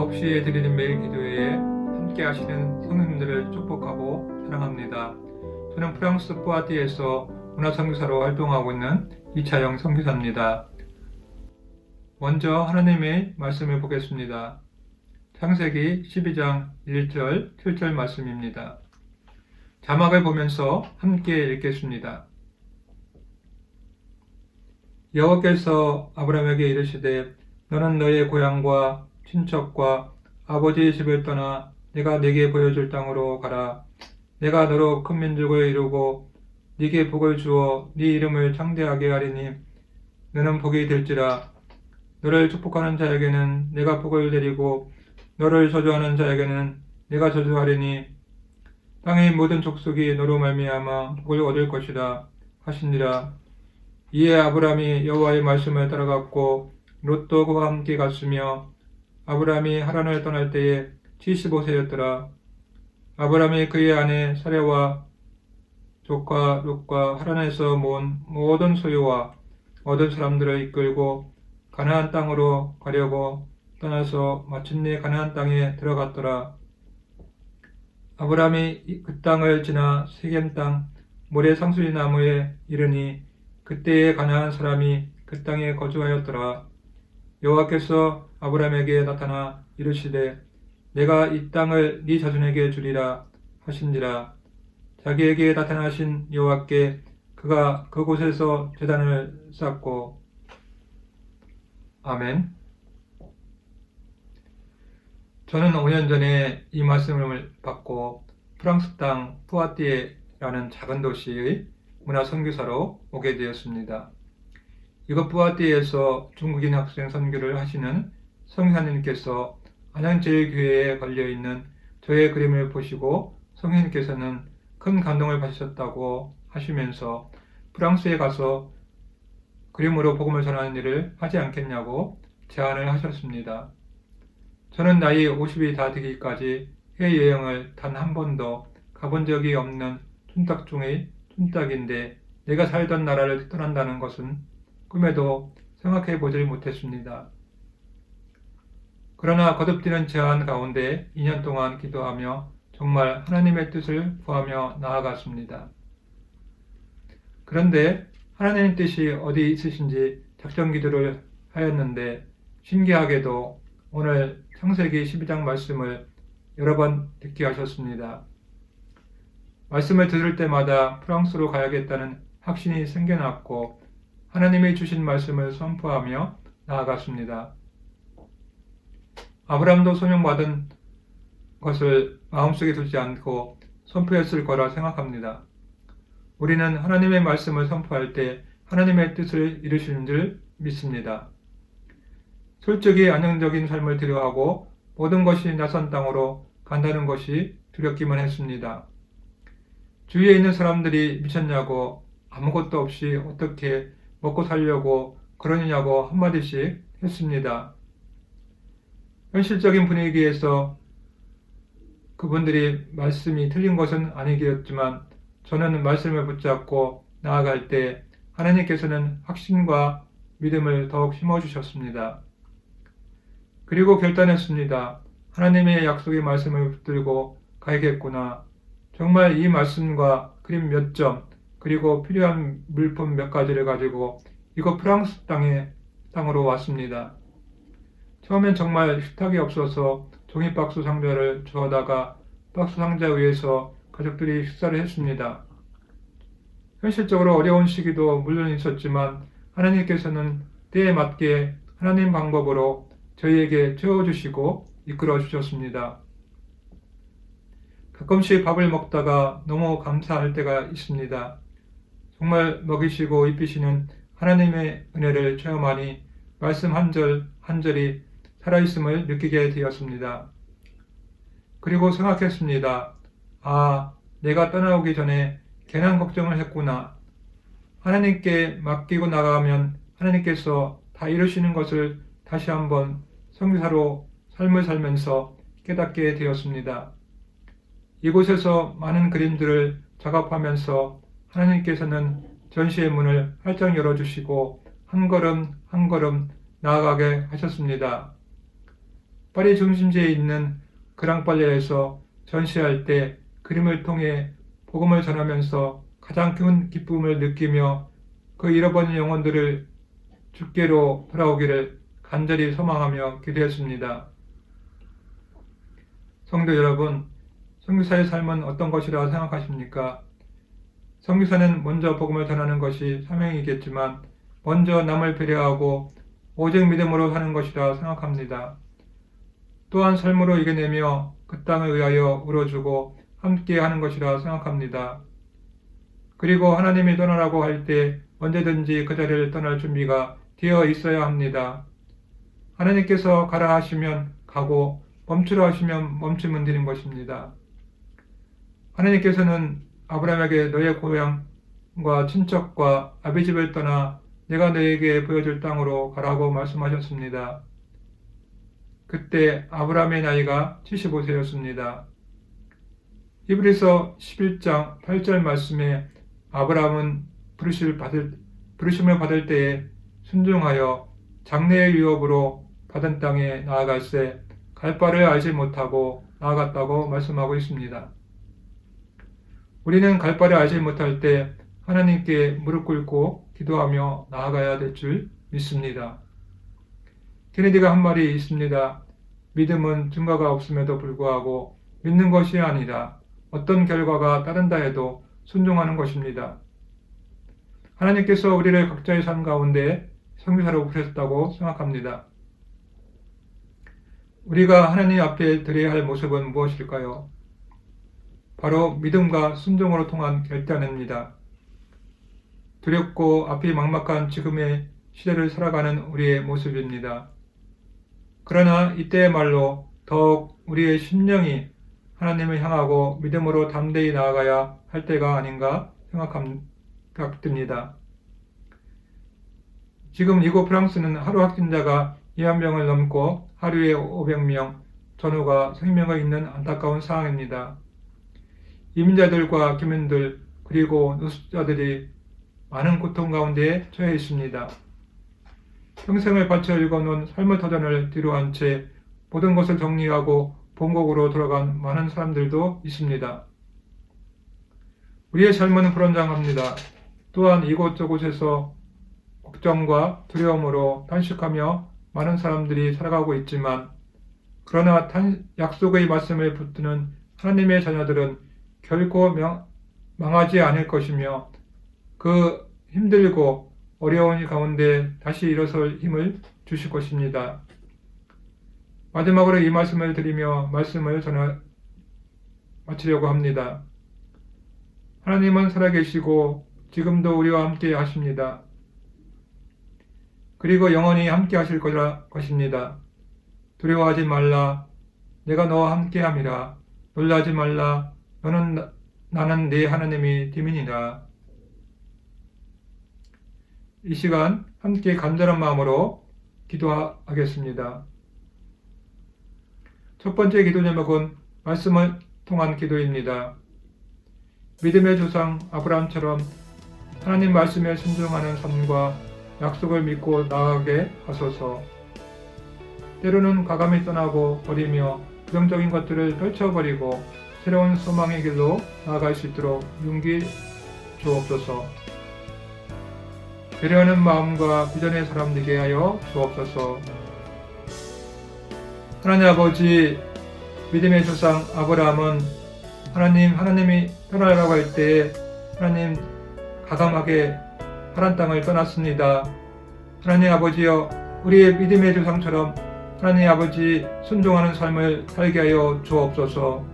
9시에 드리는 매일 기도회에 함께 하시는 성도님들을 축복하고 사랑합니다. 저는 프랑스 뿌아티에서 문화선교사로 활동하고 있는 이차영 선교사입니다. 먼저 하나님의 말씀을 보겠습니다. 창세기 12장 1절, 7절 말씀입니다. 자막을 보면서 함께 읽겠습니다. 여호와께서 아브라함에게 이르시되 너는 너의 고향과 친척과 아버지의 집을 떠나 내가 네게 보여줄 땅으로 가라. 내가 너로 큰 민족을 이루고 네게 복을 주어 네 이름을 창대하게 하리니 너는 복이 될지라. 너를 축복하는 자에게는 내가 복을 내리고 너를 저주하는 자에게는 내가 저주하리니 땅의 모든 족속이 너로 말미암아 복을 얻을 것이라 하시니라. 이에 아브라함이 여호와의 말씀을 따라갔고 롯도 그와 함께 갔으며 아브라함이 하란을 떠날 때에 75세였더라. 아브라함이 그의 아내 사레와 조카 롯과 하란에서 모은 모든 소유와 얻은 사람들을 이끌고 가나안 땅으로 가려고 떠나서 마침내 가나안 땅에 들어갔더라. 아브라함이 그 땅을 지나 세겜 땅 모래 상수리 나무에 이르니 그때에 가나안 사람이 그 땅에 거주하였더라. 여호와께서 아브라함에게 나타나 이르시되 내가 이 땅을 네 자손에게 주리라 하신지라. 자기에게 나타나신 여호와께 그가 그곳에서 제단을 쌓고. 아멘. 저는 5년 전에 이 말씀을 받고 프랑스 땅 뿌아티에라는 작은 도시의 문화선교사로 오게 되었습니다. 이곳 뿌아티에서 중국인 학생 선교를 하시는 성사님께서 안양제일교회에 걸려있는 저의 그림을 보시고 성사님께서는 큰 감동을 받으셨다고 하시면서 프랑스에 가서 그림으로 복음을 전하는 일을 하지 않겠냐고 제안을 하셨습니다. 저는 나이 50이 다 되기까지 해외여행을 단 한 번도 가본 적이 없는 촌딱 중의 촌딱인데 내가 살던 나라를 떠난다는 것은 꿈에도 생각해 보질 못했습니다. 그러나 거듭되는 제안 가운데 2년 동안 기도하며 정말 하나님의 뜻을 구하며 나아갔습니다. 그런데 하나님의 뜻이 어디 있으신지 작전 기도를 하였는데 신기하게도 오늘 창세기 12장 말씀을 여러 번 듣게 하셨습니다. 말씀을 들을 때마다 프랑스로 가야겠다는 확신이 생겨났고 하나님이 주신 말씀을 선포하며 나아갔습니다. 아브라함도 소명받은 것을 마음속에 두지 않고 선포했을 거라 생각합니다. 우리는 하나님의 말씀을 선포할 때 하나님의 뜻을 이루시는 줄 믿습니다. 솔직히 안정적인 삶을 필요하고 모든 것이 낯선 땅으로 간다는 것이 두렵기만 했습니다. 주위에 있는 사람들이 미쳤냐고 아무것도 없이 어떻게 먹고 살려고 그러느냐고 한마디씩 했습니다. 현실적인 분위기에서 그분들이 말씀이 틀린 것은 아니겠지만 저는 말씀을 붙잡고 나아갈 때 하나님께서는 확신과 믿음을 더욱 심어주셨습니다. 그리고 결단했습니다. 하나님의 약속의 말씀을 붙들고 가야겠구나. 정말 이 말씀과 그림 몇 점, 그리고 필요한 물품 몇 가지를 가지고 이곳 프랑스 땅으로 왔습니다. 처음엔 정말 식탁이 없어서 종이박스 상자를 주워다가 박스 상자 위에서 가족들이 식사를 했습니다. 현실적으로 어려운 시기도 물론 있었지만 하나님께서는 때에 맞게 하나님 방법으로 저희에게 채워주시고 이끌어 주셨습니다. 가끔씩 밥을 먹다가 너무 감사할 때가 있습니다. 정말 먹이시고 입히시는 하나님의 은혜를 체험하니 말씀 한 절 한 절이 살아있음을 느끼게 되었습니다. 그리고 생각했습니다. 아, 내가 떠나오기 전에 괜한 걱정을 했구나. 하나님께 맡기고 나가면 하나님께서 다 이루시는 것을 다시 한번 선교사로 삶을 살면서 깨닫게 되었습니다. 이곳에서 많은 그림들을 작업하면서 하나님께서는 전시의 문을 활짝 열어주시고 한 걸음 한 걸음 나아가게 하셨습니다. 파리 중심지에 있는 그랑팔레에서 전시할 때 그림을 통해 복음을 전하면서 가장 큰 기쁨을 느끼며 그 잃어버린 영혼들을 주께로 돌아오기를 간절히 소망하며 기도했습니다. 성도 여러분, 선교사의 삶은 어떤 것이라 생각하십니까? 선교사는 먼저 복음을 전하는 것이 사명이겠지만 먼저 남을 배려하고 오직 믿음으로 사는 것이라 생각합니다. 또한 삶으로 이겨내며 그 땅을 위하여 울어주고 함께 하는 것이라 생각합니다. 그리고 하나님이 떠나라고 할 때 언제든지 그 자리를 떠날 준비가 되어 있어야 합니다. 하나님께서 가라 하시면 가고 멈추라 하시면 멈추면 되는 것입니다. 하나님께서는 아브라함에게 너의 고향과 친척과 아비집을 떠나 내가 너에게 보여줄 땅으로 가라고 말씀하셨습니다. 그때 아브라함의 나이가 75세였습니다. 히브리서 11장 8절 말씀에 아브라함은 부르심을 받을 때에 순종하여 장래의 유업으로 받은 땅에 나아갈새 갈 바를 알지 못하고 나아갔다고 말씀하고 있습니다. 우리는 갈 바를 알지 못할 때 하나님께 무릎 꿇고 기도하며 나아가야 될 줄 믿습니다. 케네디가 한 말이 있습니다. 믿음은 증거가 없음에도 불구하고 믿는 것이 아니라 어떤 결과가 따른다 해도 순종하는 것입니다. 하나님께서 우리를 각자의 삶 가운데 선교사로 부르셨다고 생각합니다. 우리가 하나님 앞에 드려야 할 모습은 무엇일까요? 바로 믿음과 순종으로 통한 결단입니다. 두렵고 앞이 막막한 지금의 시대를 살아가는 우리의 모습입니다. 그러나 이때야말로 더욱 우리의 심령이 하나님을 향하고 믿음으로 담대히 나아가야 할 때가 아닌가 생각됩니다. 지금 이곳 프랑스는 하루 확진자가 2만 명을 넘고 하루에 500명 전후가 생명을 잃는 안타까운 상황입니다. 이민자들과 교민들 그리고 노숙자들이 많은 고통 가운데 처해 있습니다. 평생을 바쳐 읽어놓은 삶의 터전을 뒤로한 채 모든 것을 정리하고 본국으로 돌아간 많은 사람들도 있습니다. 우리의 삶은 불안정합니다. 또한 이곳저곳에서 걱정과 두려움으로 탄식하며 많은 사람들이 살아가고 있지만 그러나 약속의 말씀을 붙드는 하나님의 자녀들은 결코 망하지 않을 것이며 그 힘들고 어려운 가운데 다시 일어설 힘을 주실 것입니다. 마지막으로 이 말씀을 드리며 말씀을 마치려고 합니다. 하나님은 살아계시고 지금도 우리와 함께 하십니다. 그리고 영원히 함께 하실 것입니다. 두려워하지 말라. 내가 너와 함께 함이라. 놀라지 말라. 나는 네 하나님이 됨이니라. 이 시간 함께 간절한 마음으로 기도하겠습니다. 첫 번째 기도 제목은 말씀을 통한 기도입니다. 믿음의 조상 아브라함처럼 하나님 말씀에 순종하는 삶과 약속을 믿고 나아가게 하소서. 때로는 과감히 떠나고 버리며 부정적인 것들을 떨쳐버리고 새로운 소망의 길로 나아갈 수 있도록 용기 주옵소서. 배려하는 마음과 비전의 사람 되게 하여 주옵소서. 하나님 아버지, 믿음의 조상 아브라함은 하나님이 떠나라고 할 때 하나님 과감하게 하란 땅을 떠났습니다. 하나님 아버지여, 우리의 믿음의 조상처럼 하나님 아버지 순종하는 삶을 살게 하여 주옵소서.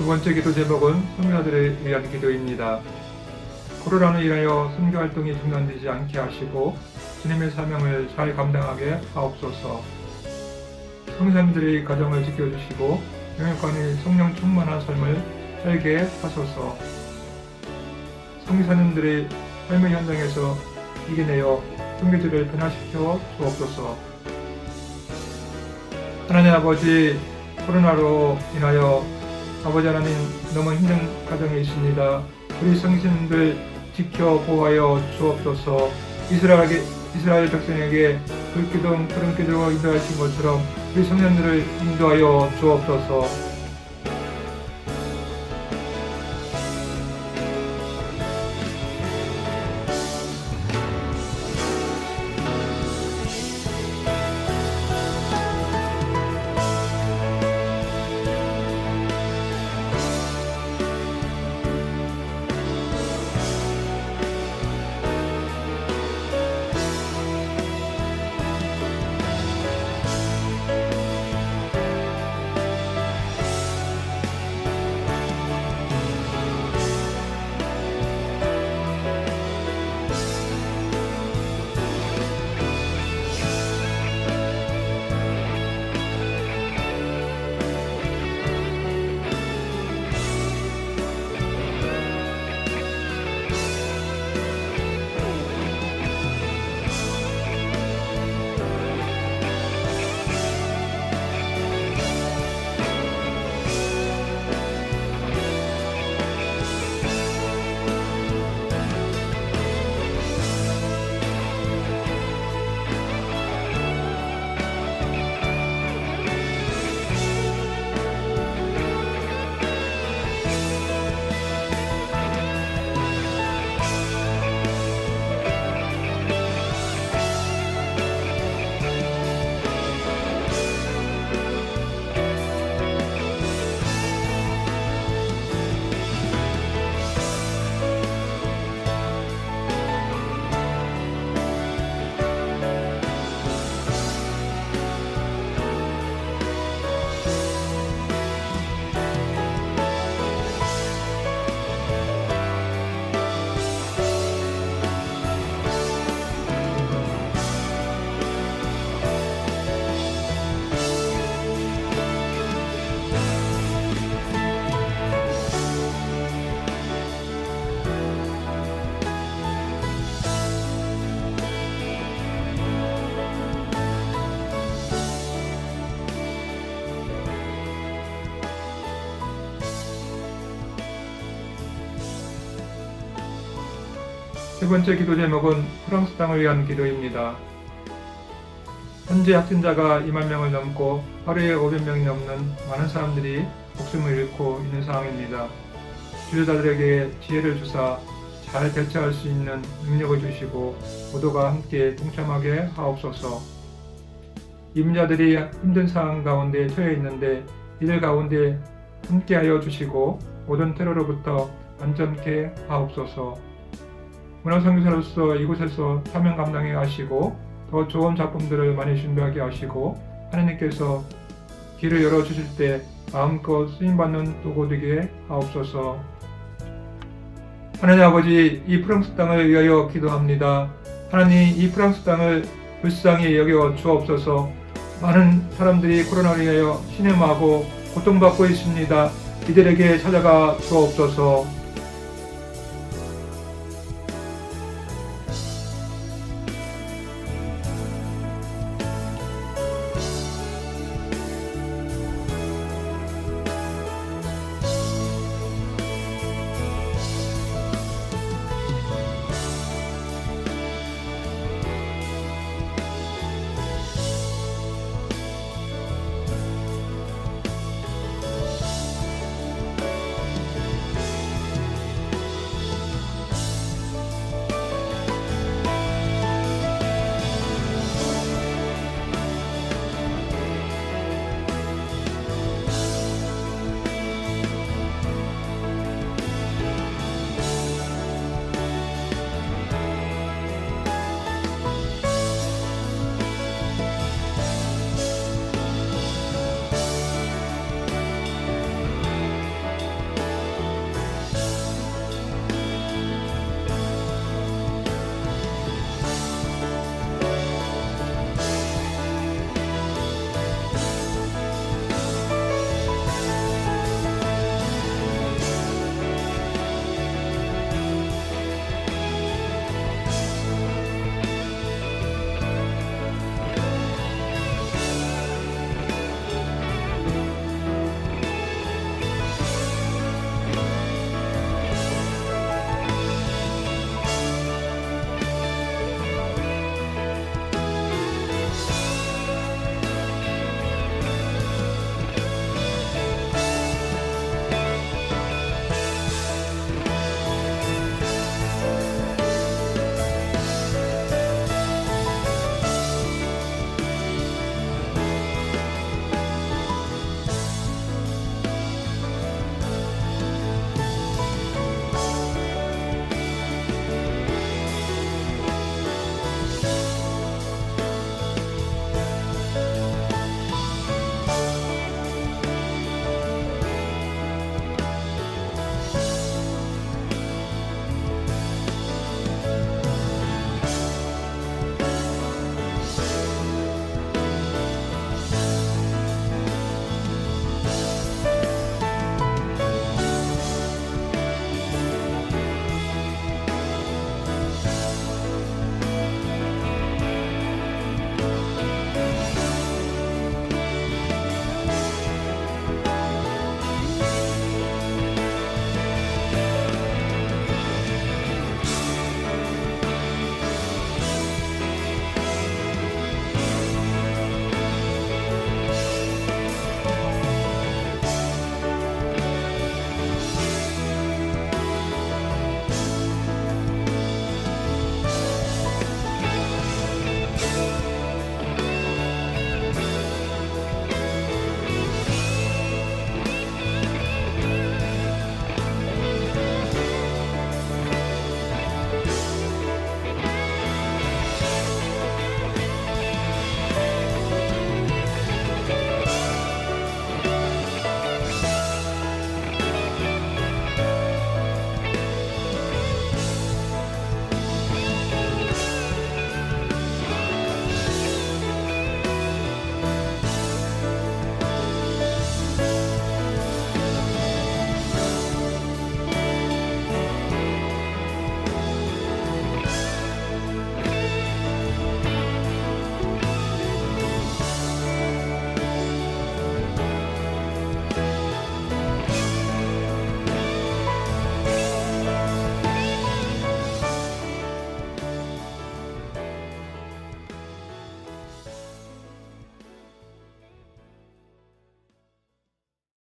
두 번째 기도 제목은 선교사들을 위한 기도입니다. 코로나로 인하여 선교 활동이 중단되지 않게 하시고 주님의 사명을 잘 감당하게 하옵소서. 성도님들의 가정을 지켜주시고 영육간의 성령 충만한 삶을 살게 하소서. 성교사님들의 삶의 현장에서 이겨내어 선교지를 변화시켜 주옵소서. 하나님 아버지, 코로나로 인하여 아버지 하나님 너무 힘든 가정에 있습니다. 우리 성신들 지켜 보호하여 주옵소서. 이스라엘 백성에게 불기둥 푸른 기둥으로 인도하신 것처럼 우리 성년들을 인도하여 주옵소서. 세 번째 기도 제목은 프랑스 땅을 위한 기도입니다. 현재 확진자가 2만 명을 넘고 하루에 500명이 넘는 많은 사람들이 목숨을 잃고 있는 상황입니다. 지도자들에게 지혜를 주사 잘 대처할 수 있는 능력을 주시고 모두가 함께 동참하게 하옵소서. 이민자들이 힘든 상황 가운데 처해 있는데 이들 가운데 함께하여 주시고 모든 테러로부터 안전케 하옵소서. 문화선교사로서 이곳에서 사명 감당해 하시고 더 좋은 작품들을 많이 준비하게 하시고 하나님께서 길을 열어주실 때 마음껏 쓰임받는 도구 되게 하옵소서. 하나님 아버지, 이 프랑스 땅을 위하여 기도합니다. 하나님, 이 프랑스 땅을 불쌍히 여겨 주옵소서. 많은 사람들이 코로나로 인하여 신음하고 고통받고 있습니다. 이들에게 찾아가 주옵소서.